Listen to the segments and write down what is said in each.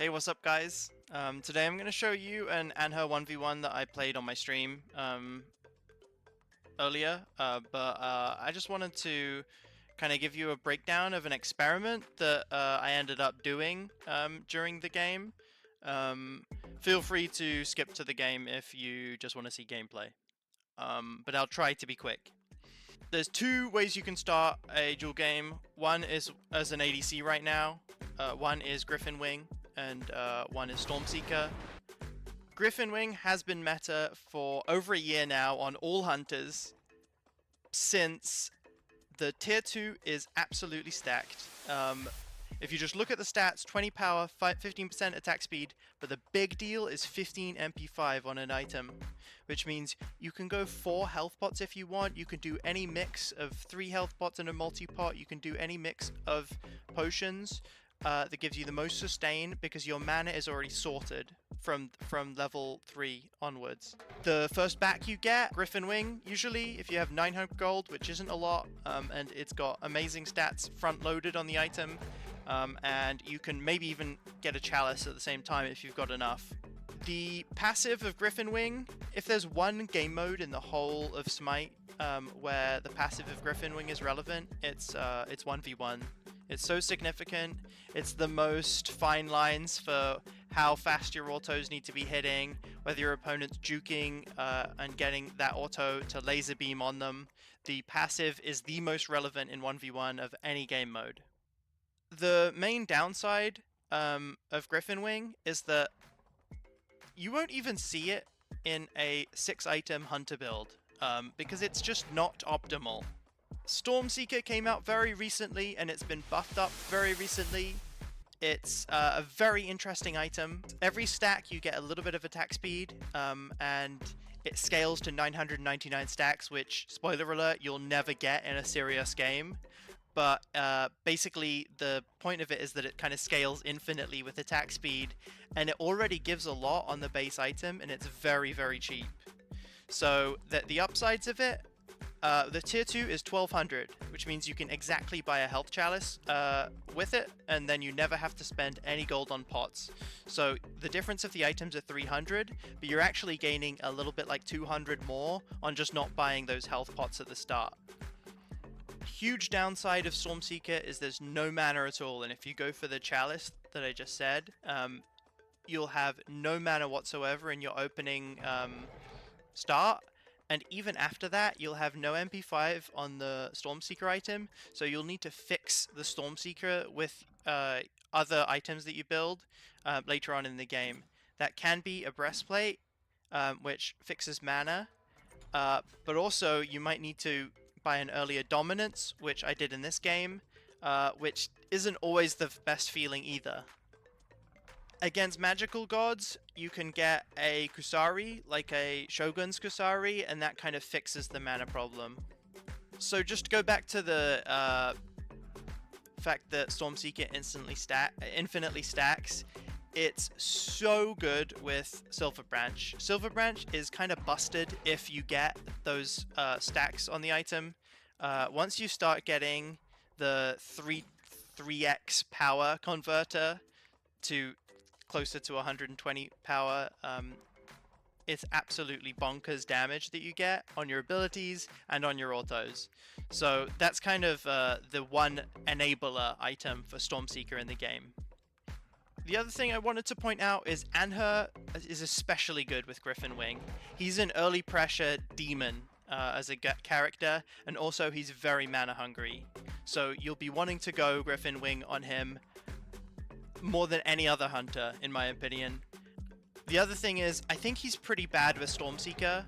Hey, what's up, guys? Today I'm going to show you an Anhur 1v1 that I played on my stream earlier, but I just wanted to kind of give you a breakdown of an experiment that I ended up doing during the game. Feel free to skip to the game if you just want to see gameplay, but I'll try to be quick. There's two ways you can start a duel game. One is as an ADC right now, one is Griffin Wing, and one is Stormseeker. Griffin Wing has been meta for over a year now on all hunters since the tier 2 is absolutely stacked. If you just look at the stats, 20 power, 15% attack speed, but the big deal is 15 MP5 on an item, which means you can go 4 health pots if you want, you can do any mix of 3 health pots in a multi-pot, you can do any mix of potions that gives you the most sustain because your mana is already sorted from level 3 onwards. The first back you get, Griffin Wing, usually, if you have 900 gold, which isn't a lot, and it's got amazing stats front-loaded on the item, and you can maybe even get a chalice at the same time if you've got enough. The passive of Griffin Wing, if there's one game mode in the whole of Smite where the passive of Griffin Wing is relevant, it's 1v1. It's so significant. It's the most fine lines for how fast your autos need to be hitting, whether your opponent's juking and getting that auto to laser beam on them. The passive is the most relevant in 1v1 of any game mode. The main downside of Griffin Wing is that you won't even see it in a 6-item hunter build because it's just not optimal. Stormseeker came out very recently and it's been buffed up very recently. It's a very interesting item. Every stack you get a little bit of attack speed and it scales to 999 stacks, which, spoiler alert, you'll never get in a serious game. But basically the point of it is that it kind of scales infinitely with attack speed, and it already gives a lot on the base item, and it's very, very cheap. So the upsides of it, the tier 2 is 1200, which means you can exactly buy a health chalice with it, and then you never have to spend any gold on pots. So the difference of the items are 300, but you're actually gaining a little bit like 200 more on just not buying those health pots at the start. Huge downside of Stormseeker is there's no mana at all, and if you go for the chalice that I just said, you'll have no mana whatsoever in your opening start, and even after that you'll have no MP5 on the Stormseeker item, so you'll need to fix the Stormseeker with other items that you build later on in the game. That can be a breastplate, which fixes mana, but also you might need to buy an earlier dominance, which I did in this game, which isn't always the best feeling either. Against magical gods, you can get a Kusari, like a Shogun's Kusari, and that kind of fixes the mana problem. So just to go back to the fact that Stormseeker infinitely stacks, it's so good with Silver Branch. Silver Branch is kind of busted if you get those stacks on the item. Once you start getting the 3x power converter to closer to 120 power, it's absolutely bonkers damage that you get on your abilities and on your autos. So that's kind of the one enabler item for Stormseeker in the game. The other thing I wanted to point out is Anhur is especially good with Griffin Wing. He's an early pressure demon as a character, and also he's very mana hungry. So you'll be wanting to go Griffin Wing on him more than any other hunter, in my opinion. The other thing is, I think he's pretty bad with Stormseeker.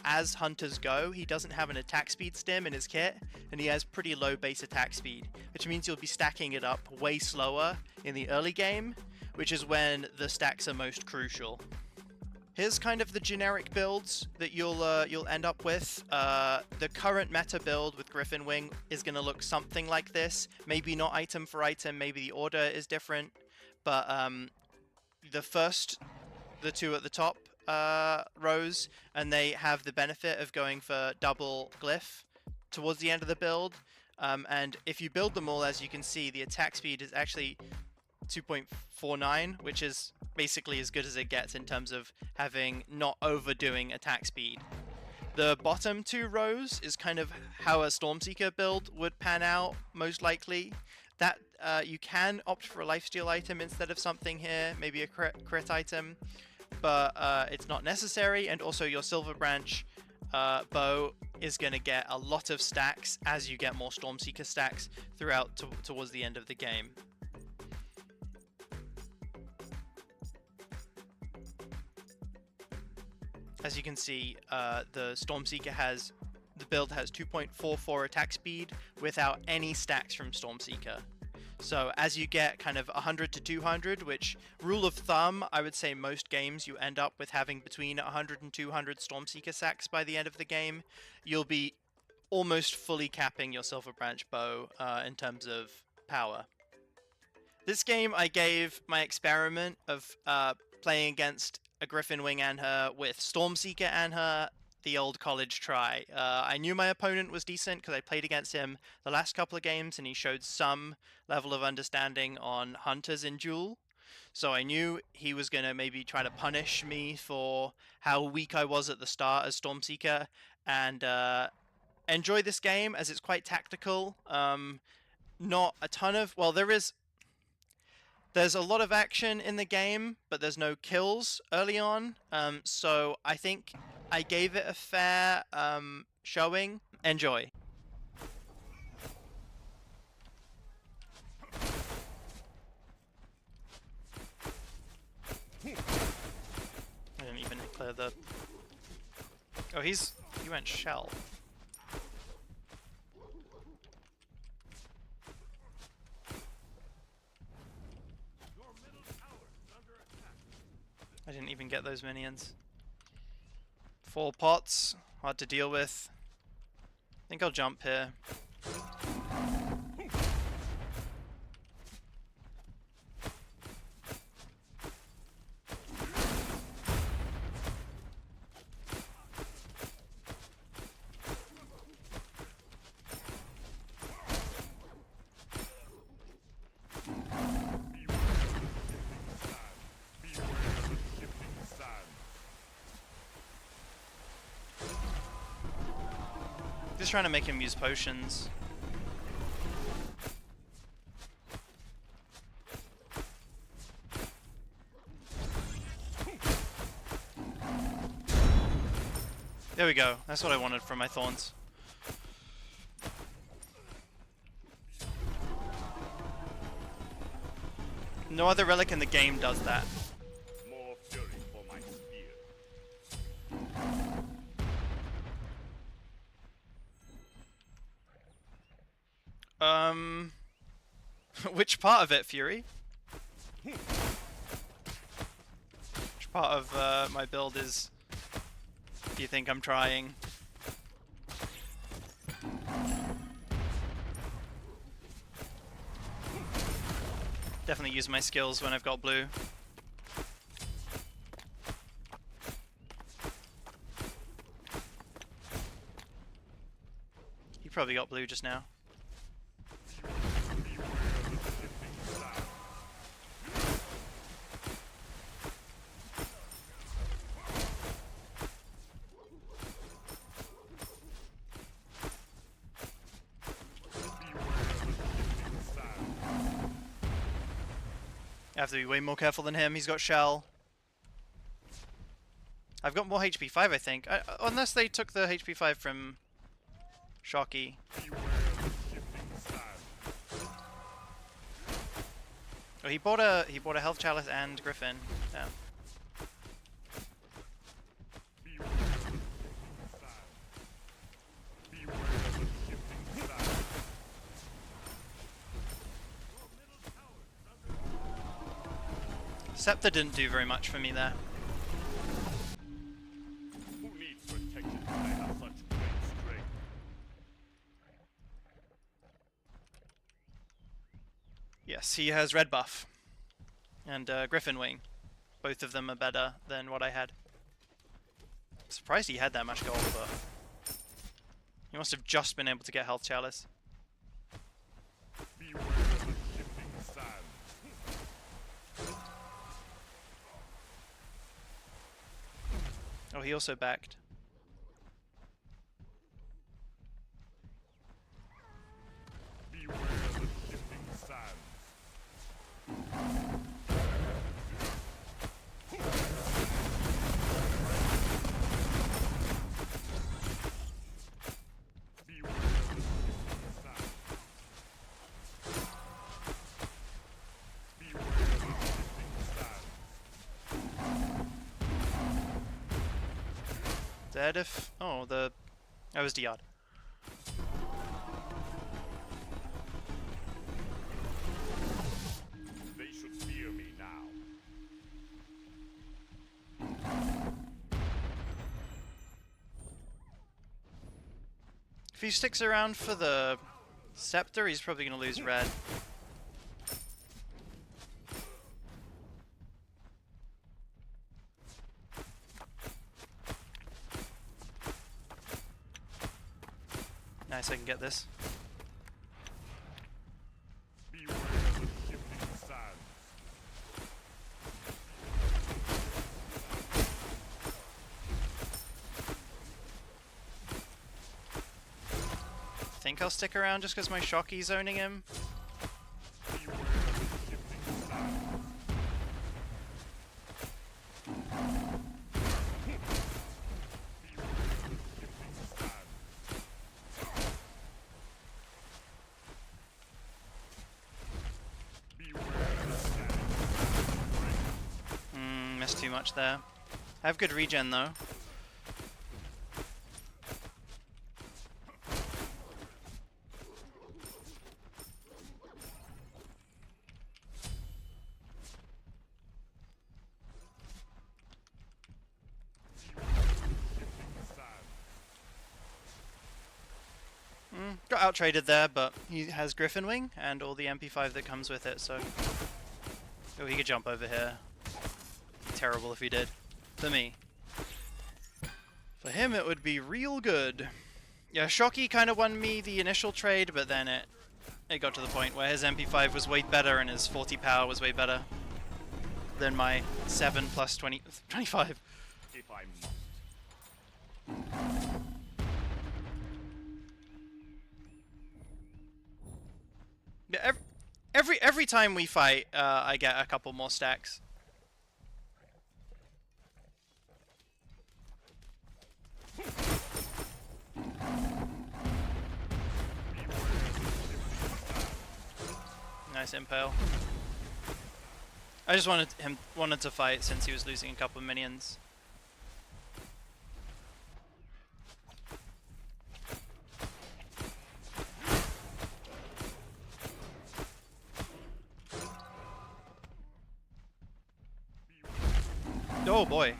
As hunters go, he doesn't have an attack speed stim in his kit, and he has pretty low base attack speed, which means you'll be stacking it up way slower in the early game, which is when the stacks are most crucial. Here's kind of the generic builds that you'll end up with. The current meta build with Griffin Wing is going to look something like this. Maybe not item for item, maybe the order is different, but the two at the top rows, and they have the benefit of going for double glyph towards the end of the build. And if you build them all, as you can see, the attack speed is actually 2.49, which is basically as good as it gets in terms of having not overdoing attack speed. The bottom two rows is kind of how a Stormseeker build would pan out, most likely. That you can opt for a lifesteal item instead of something here, maybe a crit item, but it's not necessary. And also your Silver Branch bow is going to get a lot of stacks as you get more Stormseeker stacks throughout towards the end of the game. As you can see, the build has 2.44 attack speed without any stacks from Stormseeker. So as you get kind of 100 to 200, which rule of thumb, I would say most games you end up with having between 100 and 200 Stormseeker stacks by the end of the game, you'll be almost fully capping your Silver Branch bow in terms of power. This game I gave my experiment of playing against a Griffin Wing Anhur with Stormseeker Anhur, the old college try. I knew my opponent was decent because I played against him the last couple of games and he showed some level of understanding on hunters in duel. So I knew he was going to maybe try to punish me for how weak I was at the start as Stormseeker, and enjoy this game as it's quite tactical. Not a ton of... well, there's a lot of action in the game, but there's no kills early on, so I think I gave it a fair showing. Enjoy. I didn't even clear the... oh, he went shell. I didn't even get those minions. 4 pots, hard to deal with. I think I'll jump here. Just trying to make him use potions. There we go. That's what I wanted from my thorns. No other relic in the game does that. More fury for my spear. Which part of it, Fury? Which part of my build do you think I'm trying? Definitely use my skills when I've got blue. You probably got blue just now. I have to be way more careful than him. He's got shell. I've got more HP 5, I think. Unless they took the HP 5 from Shocky. Oh, he bought a health chalice and Griffin. Damn. Scepter didn't do very much for me there. Who needs protection when they have such great strength? Yes, he has red buff. And Griffin Wing. Both of them are better than what I had. I'm surprised he had that much gold, but he must have just been able to get health chalice. Beware of the shifting sand. Oh, he also backed. Beware the shifting sands. Beware the shifting sands. Beware the shifting sands. Dead if... Oh, that was Diod. They should fear me now. If he sticks around for the scepter, he's probably going to lose red. Nice, I can get this. Beware the shifting sands. I think I'll stick around just because my Shockey's zoning him. Beware the shifting sands. Beware the shifting sands. Beware the sands. Missed too much there. I have good regen though. Got out-traded there, but he has Griffin Wing and all the MP5 that comes with it, so... Oh, he could jump over here. Terrible if he did. For me. For him, it would be real good. Yeah, Shockey kind of won me the initial trade, but then it got to the point where his MP5 was way better and his 40 power was way better than my 7 plus 20, 25. If I must. Yeah, every time we fight, I get a couple more stacks. Nice impale. I just wanted to fight since he was losing a couple of minions. Oh boy.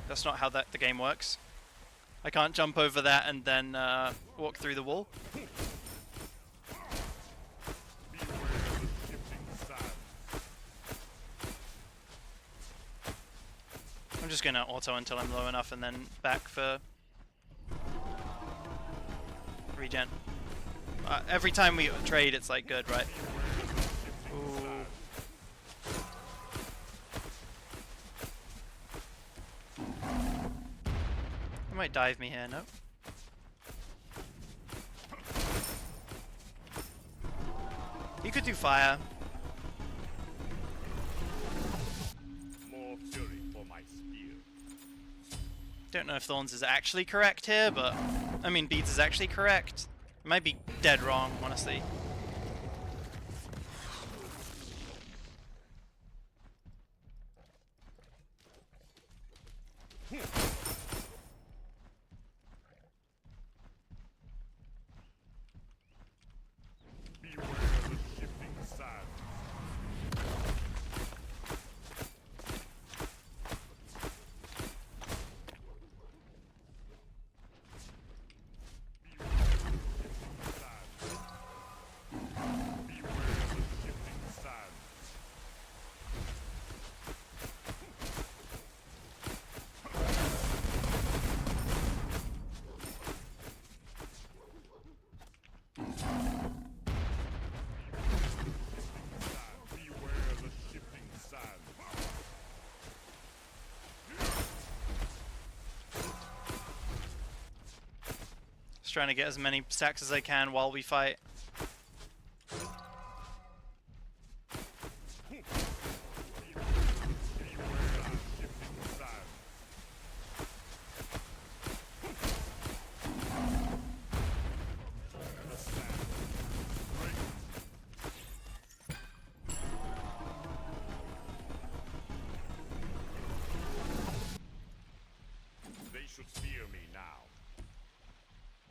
That's not how the game works. I can't jump over that and then walk through the wall. I'm just gonna auto until I'm low enough and then back for regen. Every time we trade, it's like good, right? Ooh. He might dive me here, no? He could do fire. More fury for my spear. Don't know if Thorns is actually correct here, but I mean Beads is actually correct. It might be dead wrong, honestly. Beware the shifting sands. Just trying to get as many stacks as I can while we fight. They should fear me now.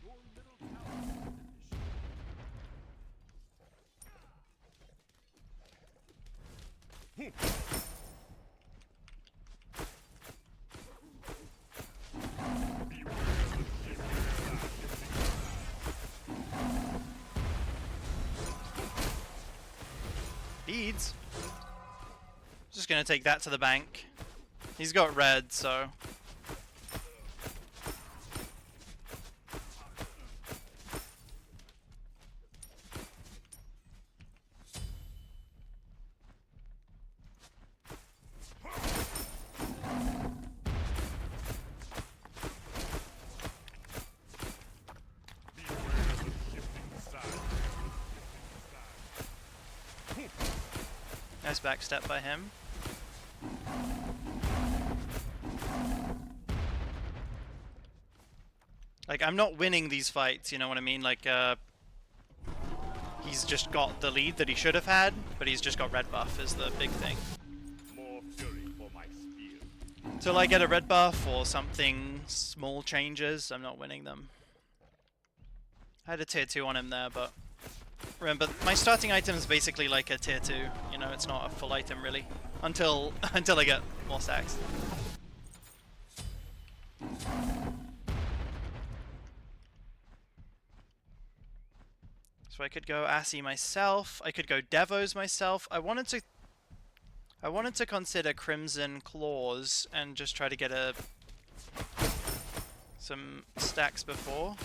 Your middle tower Beads? Just gonna take that to the bank. He's got red, so... Nice backstep by him. Like, I'm not winning these fights, you know what I mean? Like, he's just got the lead that he should have had, but he's just got red buff is the big thing. more fury for my spear. Till I get a red buff or something small changes, I'm not winning them. I had a tier 2 on him there, but... Remember, my starting item is basically like a tier 2, you know, it's not a full item really. Until I get more stacks. So I could go Assy myself, I could go Devos myself. I wanted to consider Crimson Claws and just try to get some stacks before.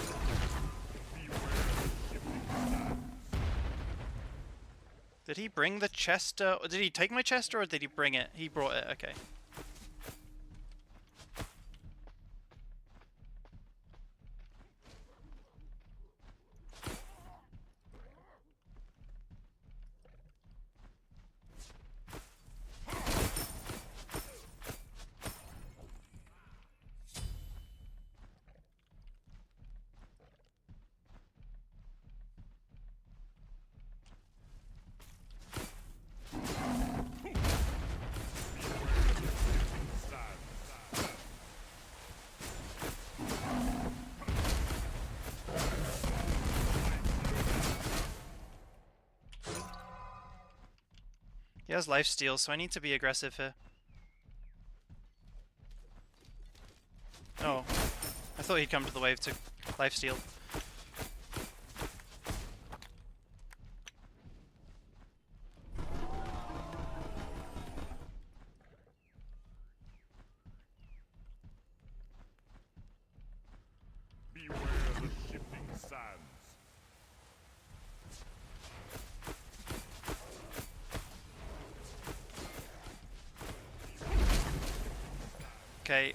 Did he bring the Chester? Or did he take my Chester or did he bring it? He brought it, okay. He has lifesteal, so I need to be aggressive here. Oh, I thought he'd come to the wave to lifesteal. Beware the shifting sands. Okay,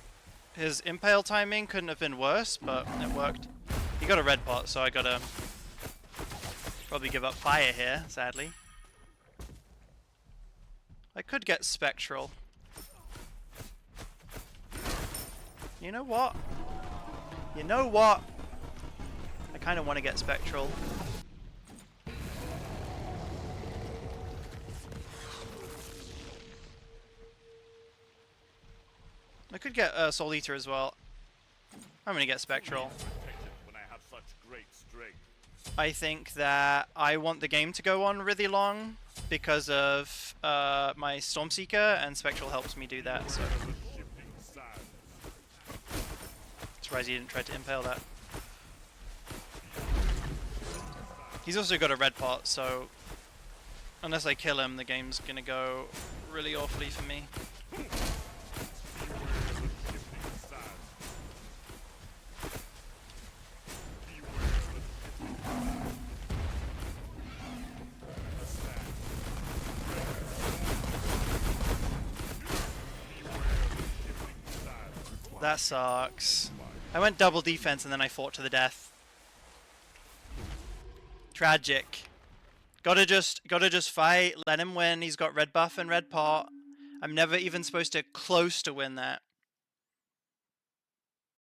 his impale timing couldn't have been worse, but it worked. He got a red pot, so I gotta probably give up fire here, sadly. I could get spectral. You know what? You know what? I kind of want to get spectral. I could get Soul Eater as well. I'm gonna get spectral. When I have such great strength. I think that I want the game to go on really long because of my Stormseeker, and spectral helps me do that. So surprised he didn't try to impale that. He's also got a red pot, so unless I kill him, the game's gonna go really awfully for me. That sucks. I went double defense and then I fought to the death. Tragic. Gotta just fight. Let him win. He's got red buff and red pot. I'm never even supposed to close to win that.